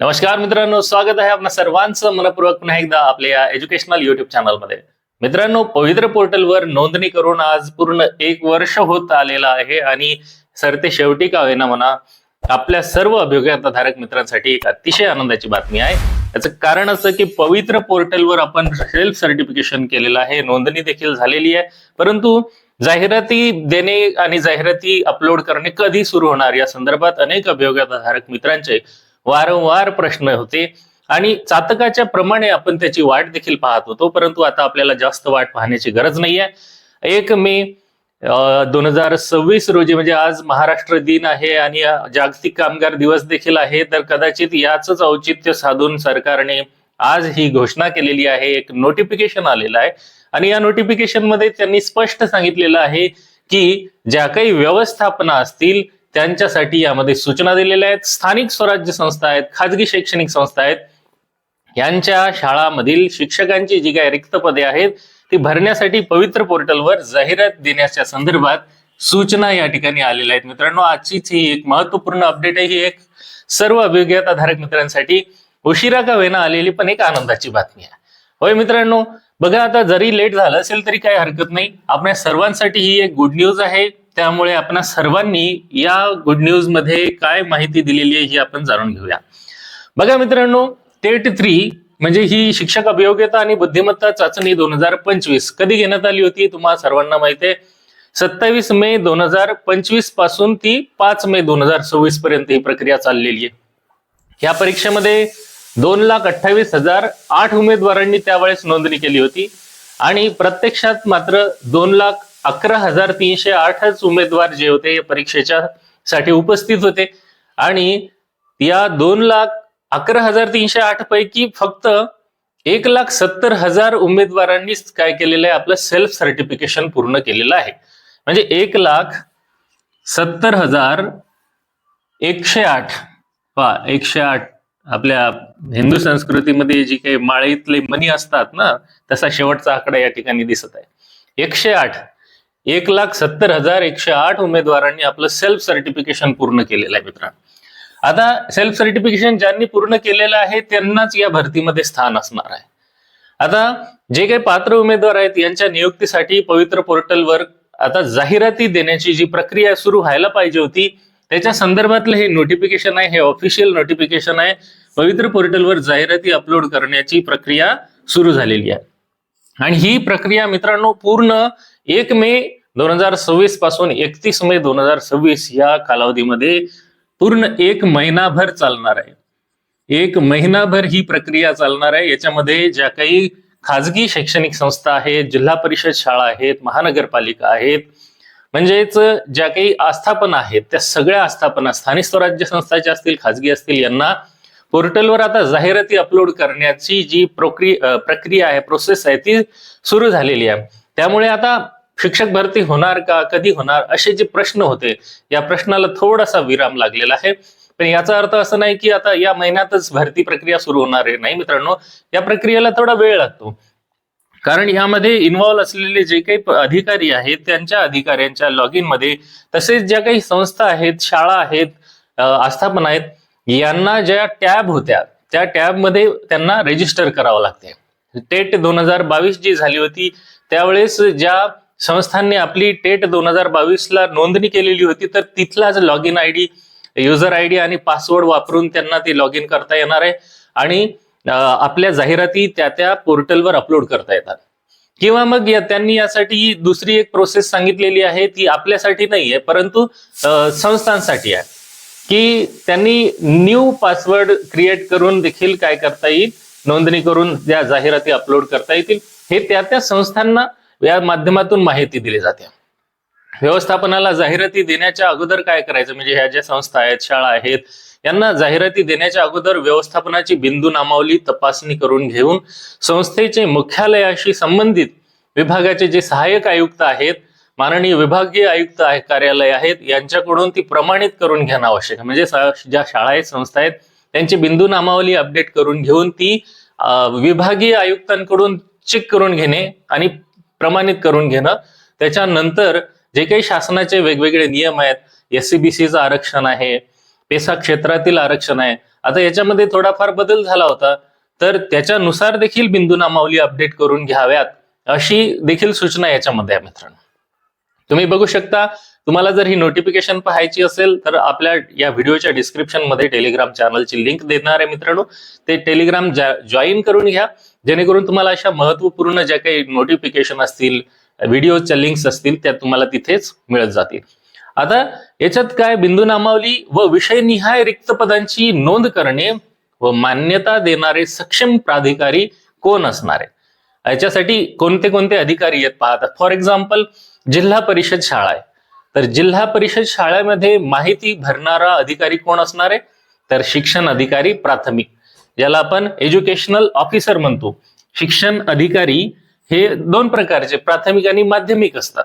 नमस्कार मित्रांनो, स्वागत आहे आपल्या सर्वांचं मनपूर्वक पुन्हा एकदा आपल्या या एज्युकेशनल युट्यूब चॅनलमध्ये. मित्रांनो, पवित्र पोर्टलवर नोंदणी करून आज पूर्ण 1 वर्ष होत आलेला आहे आणि सरते शेवटी का होईना म्हणा आपल्या सर्व अभियोग्यताधारक मित्रांसाठी एक अतिशय आनंदाची बातमी आहे. याचं कारण असं की पवित्र पोर्टलवर आपण सेल्फ सर्टिफिकेशन केलेलं आहे, नोंदणी देखील झालेली आहे, परंतु जाहिराती देणे आणि जाहिराती अपलोड करणे कधी सुरू होणार या संदर्भात अनेक अभियोग्यताधारक मित्रांचे वारंवार प्रश्न होते आणि चातकाच्या प्रमाणे आपण त्याची वाट देखील पाहत होतो. परंतु आता आपल्याला जास्त वाट पाहण्याची गरज नाहीये. 1 मे 2026 रोजी म्हणजे आज महाराष्ट्र दिन आहे आणि जागतिक कामगार दिवस देखील आहे. तर कदाचित याच औचित्य साधून सरकारने आज ही घोषणा केलेली आहे. एक नोटिफिकेशन आलेलं आहे आणि या नोटिफिकेशन मध्ये त्यांनी स्पष्ट सांगितलेलं आहे की ज्या काही व्यवस्थापना असतील त्यांच्यासाठी यामध्ये सूचना दिलेल्या आहेत. स्थानिक स्वराज्य संस्था आहेत, खाजगी शैक्षणिक संस्था आहेत, यांच्या शाळांमधील शिक्षकांची जी काही रिक्त पदे आहेत ती भरण्यासाठी पवित्र पोर्टलवर जाहिरात देण्याच्या संदर्भात सूचना या ठिकाणी आलेल्या आहेत. मित्रांनो, आजचीच ही एक महत्वपूर्ण अपडेट आहे. ही एक सर्व अभियोग्यताधारक मित्रांसाठी उशिरा का होईना आलेली पण एक आनंदाची बातमी आहे. होय मित्रांनो, बघा आता जरी लेट झालं असेल तरी काही हरकत नाही. आपल्या सर्वांसाठी ही एक गुड न्यूज आहे. त्यामुळे आपण सर्वांनी या गुड न्यूज मध्ये काय माहिती दिलेली आहे ही आपण जाणून घेऊया. बघा मित्रांनो, टेट 3 म्हणजे ही शिक्षक अभियोग्यता आणि बुद्धिमत्ता चाचणी 2025 कधी घेण्यात आली होती तुम्हाला सर्वांना माहिती आहे. 27 मे 2025 पासून ती 5 मे 2026 पर्यंत ही प्रक्रिया चाललेली आहे. या परीक्षेमध्ये 2,28,008 उमेदवारांनी त्यावेळेस नोंदणी केली होती आणि प्रत्यक्षात मात्र 2,11,308 उमेदवार जे होते या परीक्षेच्या साठी उपस्थित होते आणि या 2,11,308 पैकी फक्त 1,70,000 उमेदवारांनीच काय केलेलं आहे, आपलं सेल्फ सर्टिफिकेशन पूर्ण केलेलं आहे. म्हणजे 1,70,108 108 आपल्या हिंदू संस्कृतीमध्ये जी काही माळीतले मणी असतात ना, तसा शेवटचा आकडा या ठिकाणी दिसत आहे. 108 1,70,108 उमेदवारांनी आपलं सेल्फ सर्टिफिकेशन पूर्ण केलेलं आहे. मित्रांनो, आता सेल्फ सर्टिफिकेशन ज्यांनी पूर्ण केलेलं आहे त्यांनाच या भरतीमध्ये स्थान असणार आहे. आता जे काही पात्र उमेदवार आहेत यांच्या नियुक्तीसाठी पवित्र पोर्टलवर आता जाहिराती देण्याची जी प्रक्रिया सुरू व्हायला पाहिजे होती त्याच्या संदर्भातलं हे नोटिफिकेशन आहे. हे ऑफिशियल नोटिफिकेशन आहे. पवित्र पोर्टलवर जाहिराती अपलोड करण्याची प्रक्रिया सुरू झालेली आहे आणि ही प्रक्रिया मित्रांनो पूर्ण 1 मे 2026 पासून 31 मे 2026 या कालावधीमध्ये पूर्ण 1 महिनाभर चालणार आहे. 1 महिनाभर ही प्रक्रिया चालणार आहे. याच्यामध्ये ज्या काही खाजगी शैक्षणिक संस्था आहेत, जिल्हा परिषद शाळा आहेत, महानगरपालिका आहेत, म्हणजेच ज्या काही आस्थापना आहेत त्या सगळ्या आस्थापना स्थानिक स्वराज्य संस्थाच्या असतील, खाजगी असतील, यांना पोर्टलवर आता जाहिराती अपलोड करण्याची जी प्रक्रिया आहे, प्रोसेस आहे, ती सुरू झालेली आहे. त्यामुळे आता शिक्षक भरती होणार का, कधी होणार, असे जे प्रश्न होते या प्रश्नाला थोडासा विराम लागलेला आहे. पण याचा अर्थ असं नाही की आता या महिन्यातच भरती प्रक्रिया सुरू होणार आहे. नाही मित्रांनो, या प्रक्रियेला थोडा वेळ लागतो. कारण यामध्ये इन्व्हॉल्व असलेले जे काही अधिकारी आहेत त्यांच्या अधिकाऱ्यांच्या लॉग इन मध्ये, तसेच ज्या काही संस्था आहेत, शाळा आहेत, आस्थापना आहेत, यांना ज्या टॅब होत्या त्या टॅब मध्ये त्यांना रजिस्टर करावं लागते. टेट 2022 जी झाली होती त्यावेळेस ज्या संस्थांनी आपली टेट 2022 ला नोंदणी केलेली होती तर तिथलाच log in ID, user ID आणि पासवर्ड वापरून त्यांना ती लॉग इन करता येणार आहे आणि आपल्या जाहिराती त्या पोर्टलवर अपलोड करता येतात. किंवा मग त्यांनी यासाठी दुसरी एक प्रोसेस सांगितलेली आहे, ती आपल्यासाठी नाहीये परंतु संस्थांसाठी आहे, की त्यांनी न्यू पासवर्ड क्रिएट करून देखील काय करता येईल, नोंदणी करून त्या जाहिराती अपलोड करता येतील. हे त्या संस्थांना या माध्यमातून माहिती दिली जाते. व्यवस्थापनाला जाहिराती देण्याच्या अगोदर काय करायचं, म्हणजे ह्या ज्या संस्था आहेत, शाळा आहेत, यांना जाहिराती देण्याच्या अगोदर व्यवस्थापनाची बिंदू नामावली तपासणी करून घेऊन संस्थेचे मुख्यालयाशी संबंधित विभागाचे जे सहाय्यक आयुक्त आहेत, माननीय विभागीय आयुक्त कार्यालय आहेत, यांच्याकडून ती प्रमाणित करून घेणं आवश्यक आहे. म्हणजे ज्या शाळा आहेत, संस्था आहेत, त्यांची बिंदू नामावली अपडेट करून घेऊन ती विभागीय आयुक्तांकडून चेक करून घेणे आणि प्रमाणित करून घेणं. त्याच्यानंतर जे काही शासनाचे वेगवेगळे नियम आहेत, SCBCचं आरक्षण आहे, पेसा क्षेत्रातील आरक्षण आहे. आता याच्यामध्ये थोडाफार बदल झाला होता, तर त्याच्यानुसार देखील बिंदू नामावली अपडेट करून घ्याव्यात अशी देखील सूचना याच्यामध्ये आहे मित्रांनो. तुम्ही बघू शकता. तुम्हाला जर ही नोटिफिकेशन पाहायची असेल तर आपल्या या व्हिडिओच्या डिस्क्रिप्शन मध्ये टेलिग्राम चॅनलची लिंक देणार आहे मित्रांनो. ते टेलिग्राम जॉईन करून घ्या, जेणेकरून तुम्हाला अशा महत्वपूर्ण ज्या काही नोटिफिकेशन असतील, व्हिडिओच्या लिंक्स असतील त्या तुम्हाला तिथेच मिळत जातील. आता याच्यात काय, बिंदू नामावली व विषयनिहाय रिक्त पदांची नोंद करणे व मान्यता देणारे सक्षम प्राधिकारी कोण असणार आहे, याच्यासाठी कोणते कोणते अधिकारी आहेत पाहतात. फॉर एक्झाम्पल, जिल्हा परिषद शाळा आहे, तर जिल्हा परिषद शाळेमध्ये माहिती भरणारा अधिकारी कोण असणार आहे, तर शिक्षण अधिकारी प्राथमिक, ज्याला आपण एज्युकेशनल ऑफिसर म्हणतो. शिक्षण अधिकारी हे दोन प्रकारचे, प्राथमिक आणि माध्यमिक असतात.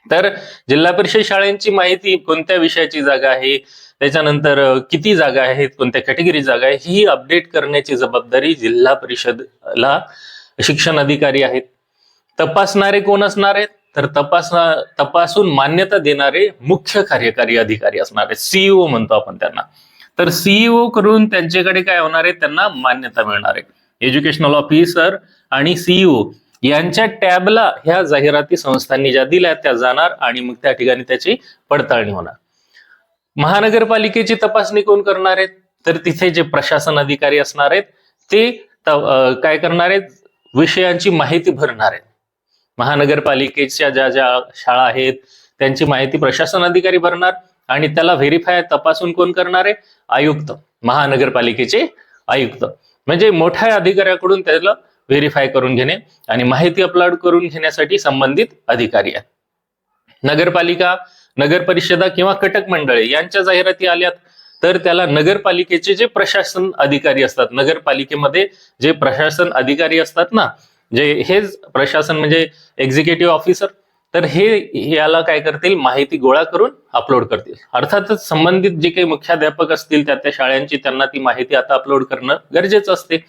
तर जिल्हा परिषद शाळांची माहिती, कोणत्या विषयाची जागा आहे, त्याच्यानंतर किती जागा आहेत, कोणत्या कॅटेगरी जागा आहे, ही अपडेट करण्याची जबाबदारी जिल्हा परिषदला शिक्षण अधिकारी आहेत. तपासणारे कोण असणार आहेत, तर तपासून मान्यता देणारे मुख्य कार्यकारी अधिकारी असणार आहेत, सीईओ म्हणतो आपण त्यांना. तर सीईओ करून त्यांच्याकडे काय होणार आहे, त्यांना मान्यता मिळणार आहे. एज्युकेशनल ऑफिसर आणि सीईओ यांच्या टॅबला ह्या जाहिराती संस्थांनी ज्या दिल्या त्या जाणार आणि मग त्या ठिकाणी त्याची पडताळणी होणार. महानगरपालिकेची तपासणी कोण करणार आहेत, तर तिथे जे प्रशासन अधिकारी असणार आहेत ते काय करणार आहेत, विषयांची माहिती भरणार आहेत. महानगरपालिकेच्या ज्या ज्या शाळा आहेत त्यांची माहिती प्रशासन अधिकारी भरणार आणि त्याला व्हेरीफाय, तपासून कोण करणार आहे, आयुक्त, महानगरपालिकेचे आयुक्त. म्हणजे मोठ्या अधिकाऱ्याकडून त्याला व्हेरीफाय करून घेणे आणि माहिती अपलोड करून घेण्यासाठी संबंधित अधिकारी आहेत. नगरपालिका, नगर परिषदा किंवा कटक मंडळे यांच्या जाहिराती आल्यात तर त्याला नगरपालिकेचे जे प्रशासन अधिकारी असतात, नगरपालिकेमध्ये जे प्रशासन अधिकारी असतात ना, जे हेच प्रशासन म्हणजे एक्झिक्युटिव्ह ऑफिसर, तर हे याला काय करतील, माहिती गोळा करून अपलोड करतील. अर्थातच संबंधित जे काही मुख्याध्यापक असतील त्या शाळांची, त्यांना ती माहिती आता अपलोड करणं गरजेचं असते.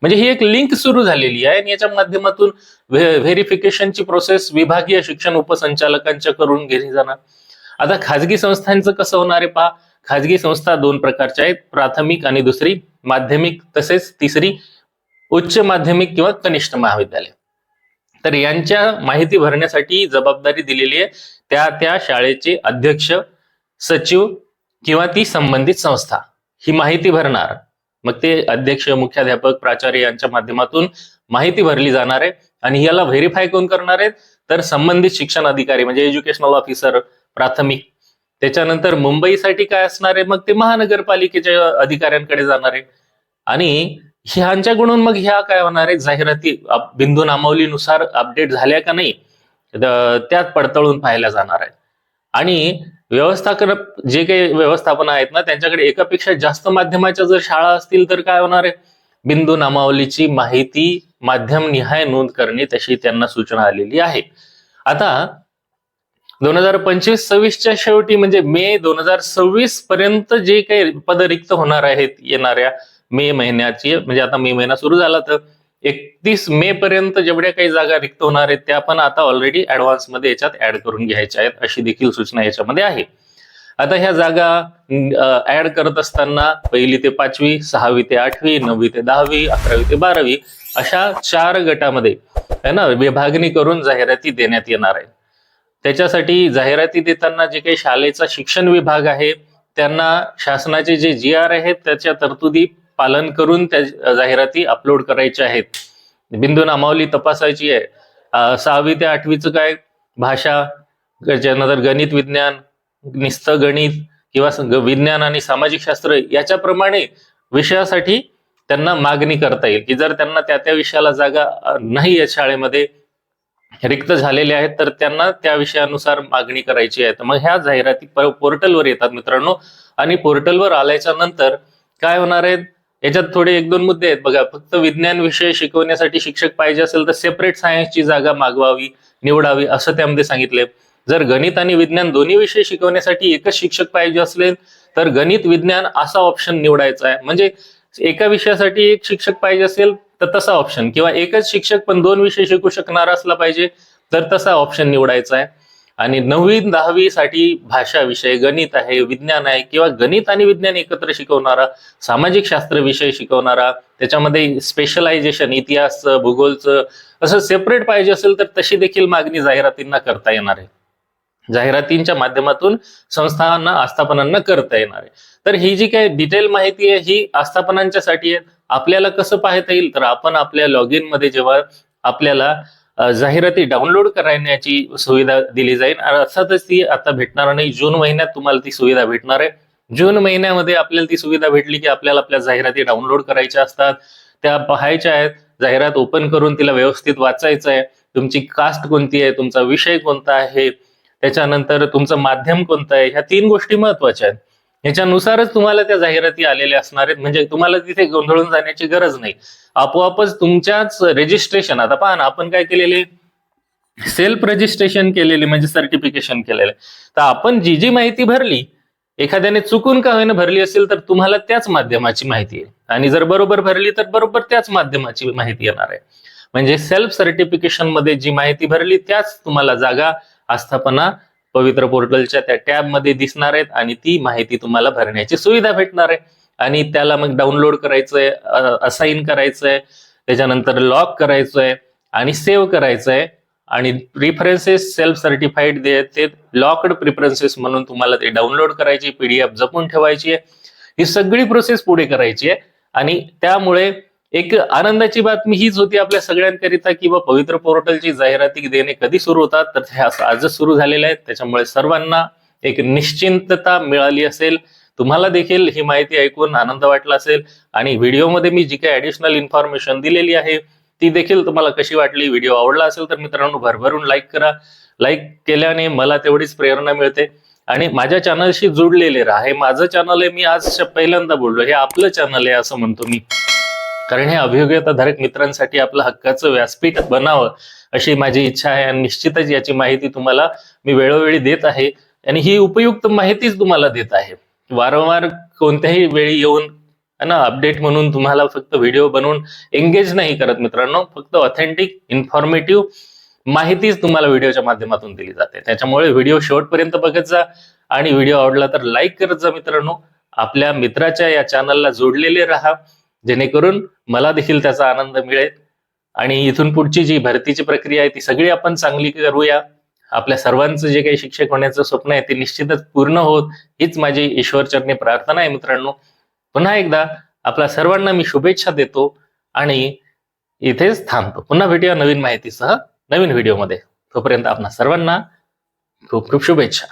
म्हणजे ही एक लिंक सुरू झालेली आहे आणि याच्या माध्यमातून व्हेरिफिकेशनची प्रोसेस विभागीय शिक्षण उपसंचालकांच्या करून घेतली जाणार. आता खाजगी संस्थांचं कसं होणार आहे पहा. खाजगी संस्था दोन प्रकारच्या आहेत, प्राथमिक आणि दुसरी माध्यमिक, तसेच तिसरी उच्च माध्यमिक किंवा कनिष्ठ महाविद्यालय. तर यांच्या माहिती भरण्यासाठी जबाबदारी दिलेली आहे त्या शाळेचे अध्यक्ष, सचिव किंवा ती संबंधित संस्था ही माहिती भरणार. मग ते अध्यक्ष, मुख्याध्यापक, प्राचार्य यांच्या माध्यमातून माहिती भरली जाणार आहे आणि याला व्हेरीफाय कोण करणार आहेत, तर संबंधित शिक्षण अधिकारी म्हणजे एज्युकेशनल ऑफिसर प्राथमिक. त्याच्यानंतर मुंबईसाठी काय असणार आहे, मग ते महानगरपालिकेच्या अधिकाऱ्यांकडे जाणार आहे आणि ह्यांच्याकडून मग ह्या काय होणार आहे, जाहिराती बिंदू नामावलीनुसार अपडेट झाल्या का नाही त्यात पडताळून पाहायला जाणार आहे. आणि व्यवस्थापन, जे काही व्यवस्थापन आहेत ना, त्यांच्याकडे एकापेक्षा जास्त माध्यमाच्या जर शाळा असतील तर काय होणार आहे, बिंदू नामावलीची माहिती माध्यम निहाय नोंद करणे तशी त्यांना सूचना आलेली आहे. आता 2025-26च्या शेवटी म्हणजे मे 2026 पर्यंत जे काही पद रिक्त होणार आहेत येणाऱ्या मे महिन्याची, म्हणजे आता मे महिना सुरू झाला तर 31 मे पर्यंत जेवढ्या काही जागा रिक्त होणार आहेत त्या पण आता ऑलरेडी ऍडव्हान्स मध्ये याच्यात ऍड करून घ्यायच्या आहेत अशी देखील सूचना याच्यामध्ये आहे. आता ह्या जागा ऍड करत असताना 1ली ते 5वी, 6वी ते 8वी, 9वी ते 10वी, 11वी ते 12वी अशा 4 गटामध्ये आहे ना विभागणी करून जाहिराती देण्यात येणार आहे. त्याच्यासाठी जाहिराती देताना जे काही शाळेचा शिक्षण विभाग आहे त्यांना शासनाचे जे GR आहेत त्याच्या तरतुदी पालन करून त्या जाहिराती अपलोड करायच्या आहेत. बिंदू नामावली तपासायची आहे. 6वी ते 8वीचं काय, भाषा, त्याच्यानंतर गणित विज्ञान, निस्तं गणित किंवा विज्ञान आणि सामाजिक शास्त्र याच्याप्रमाणे विषयासाठी त्यांना मागणी करता येईल की जर त्यांना त्या विषयाला जागा नाही या शाळेमध्ये रिक्त झालेले आहेत तर त्यांना त्या विषयानुसार मागणी करायची आहे. तर मग ह्या जाहिराती पोर्टलवर येतात मित्रांनो आणि पोर्टलवर आल्याच्या नंतर काय होणार आहे, याच्यात थोडे 1-2 मुद्दे आहेत बघा. फक्त विज्ञान विषय शिकवण्यासाठी शिक्षक पाहिजे असेल तर सेपरेट सायन्सची जागा मागवावी, निवडावी असं त्यामध्ये सांगितले. जर गणित आणि विज्ञान दोन्ही विषय शिकवण्यासाठी एकच शिक्षक पाहिजे असले तर गणित विज्ञान असा ऑप्शन निवडायचा आहे. म्हणजे एका विषयासाठी एक शिक्षक पाहिजे असेल तर तसा ऑप्शन, किंवा एकच शिक्षक पण 2 विषय शिकू शकणारा असला पाहिजे तर तसा ऑप्शन निवडायचा आहे. आणि 9वी 10वी साठी भाषा विषय, गणित आहे, विज्ञान आहे किंवा गणित आणि विज्ञान एकत्र शिकवणारा, सामाजिक शास्त्र विषय शिकवणारा, त्याच्यामध्ये स्पेशलायझेशन इतिहासचं, भूगोलचं असं सेपरेट पाहिजे असेल तर तशी देखील मागणी जाहिरातींना करता येणार आहे. जाहिरातींच्या माध्यमातून संस्थांना आस्थापनांना करता येणार आहे. तर ही जी काही डिटेल माहिती आहे ही आस्थापनांच्यासाठी आहे. आपल्याला कसं पाहता येईल तर आपण आपल्या लॉग इन मध्ये जेव्हा आपल्याला जाहिराती डाउनलोड करण्याची सुविधा दिली जाईल, अर्थातच ती आता भेटणार नाही, जून महिन्यात तुम्हाला ती सुविधा भेटणार आहे. जून महिन्यामध्ये आपल्याला ती सुविधा भेटली की आपल्याला आपल्या जाहिराती डाउनलोड करायच्या असतात, त्या पाहायच्या आहेत, जाहिरात ओपन करून तिला व्यवस्थित वाचायचं आहे, तुमची कास्ट कोणती आहे, तुमचा विषय कोणता आहे, त्याच्यानंतर तुमचं माध्यम कोणतं आहे, ह्या 3 गोष्टी महत्वाच्या आहेत. ह्याच्यानुसारच तुम्हाला त्या जाहिराती आलेल्या असणार आहेत, म्हणजे तुम्हाला तिथे गोंधळून जाण्याची गरज नाही. आपोआपच तुमच्याच रजिस्ट्रेशन, आता पहा ना आपण काय केलेले, सेल्फ रजिस्ट्रेशन केलेले म्हणजे सर्टिफिकेशन केलेलं. तर आपण जी जी माहिती भरली, एखाद्याने चुकून का होईना भरली असेल तर तुम्हाला त्याच माध्यमाची माहिती येईल, आणि जर बरोबर भरली तर बरोबर त्याच माध्यमाची माहिती येणार आहे. म्हणजे सेल्फ सर्टिफिकेशन मध्ये जी माहिती भरली त्याच तुम्हाला जागा आस्थापना पवित्र पोर्टलच्या त्या टॅब मध्ये दिसणार आहेत, आणि ती माहिती तुम्हाला भरण्याची सुविधा भेटणार आहे. आणि त्याला मग डाउनलोड करायचंय, असाइन करायचंय, त्याच्यानंतर लॉक करायचंय आणि सेव्ह करायचंय. आणि प्रिफरन्सेस सेल्फ सर्टिफाईड ते लॉक्ड प्रिफरन्सेस म्हणून तुम्हाला ते डाउनलोड करायची, PDF जपून ठेवायची आहे. ही सगळी प्रोसेस पुढे करायची आहे. आणि त्यामुळे एक आनंदाची बातमी हीच होती आपल्या सगळ्यांकरिता की पवित्र पोर्टलची जाहिराती देणे कधी सुरू होतात, तर हे आजच सुरू झालेले आहेत. त्याच्यामुळे सर्वांना एक निश्चिंतता मिळाली असेल. तुम्हाला देखील ही माहिती ऐकून आनंद वाटला असेल, आणि व्हिडिओमध्ये मी जी काही ऍडिशनल इन्फॉर्मेशन दिलेली आहे ती देखील तुम्हाला कशी वाटली. व्हिडिओ आवडला असेल तर मित्रांनो भरभरून लाईक करा. लाईक केल्याने मला तेवढीच प्रेरणा मिळते. आणि माझ्या चॅनलशी जोडलेले राहा. हे माझं चॅनल आहे, मी आज पहिल्यांदा बोललो, हे आपलं चॅनल आहे असं म्हणतो मी, कारण हे अभियोग्यताधारक मित्रांसाठी आपलं हक्काचं व्यासपीठ बनावं अशी माझी इच्छा आहे. आणि निश्चितच याची माहिती तुम्हाला मी वेळोवेळी देत आहे, आणि ही उपयुक्त माहितीच तुम्हाला देत आहे. वारंवार कोणत्याही वेळी येऊन अपडेट म्हणून तुम्हाला फक्त व्हिडिओ बनवून एंगेज नाही करत मित्रांनो, फक्त ऑथेंटिक इन्फॉर्मेटिव्ह माहितीच तुम्हाला व्हिडिओच्या माध्यमातून दिली जाते. त्याच्यामुळे व्हिडिओ शेवटपर्यंत बघत जा, आणि व्हिडिओ आवडला तर लाईक करत जा मित्रांनो. आपल्या मित्राच्या या चॅनलला जोडलेले राहा, जेणेकरून मला देखील त्याचा आनंद मिळेल. आणि इथून पुढची जी भरतीची प्रक्रिया आहे ती सगळी आपण चांगली करूया. आपल्या सर्वांचं जे काही शिक्षक होण्याचं स्वप्न आहे ते निश्चितच पूर्ण होत, हीच माझी ईश्वरचरणी प्रार्थना आहे मित्रांनो. पुन्हा एकदा आपल्या सर्वांना मी शुभेच्छा देतो आणि इथेच थांबतो. पुन्हा भेटूया नवीन माहितीसह नवीन व्हिडिओमध्ये. तोपर्यंत आपणा सर्वांना खूप खूप शुभेच्छा.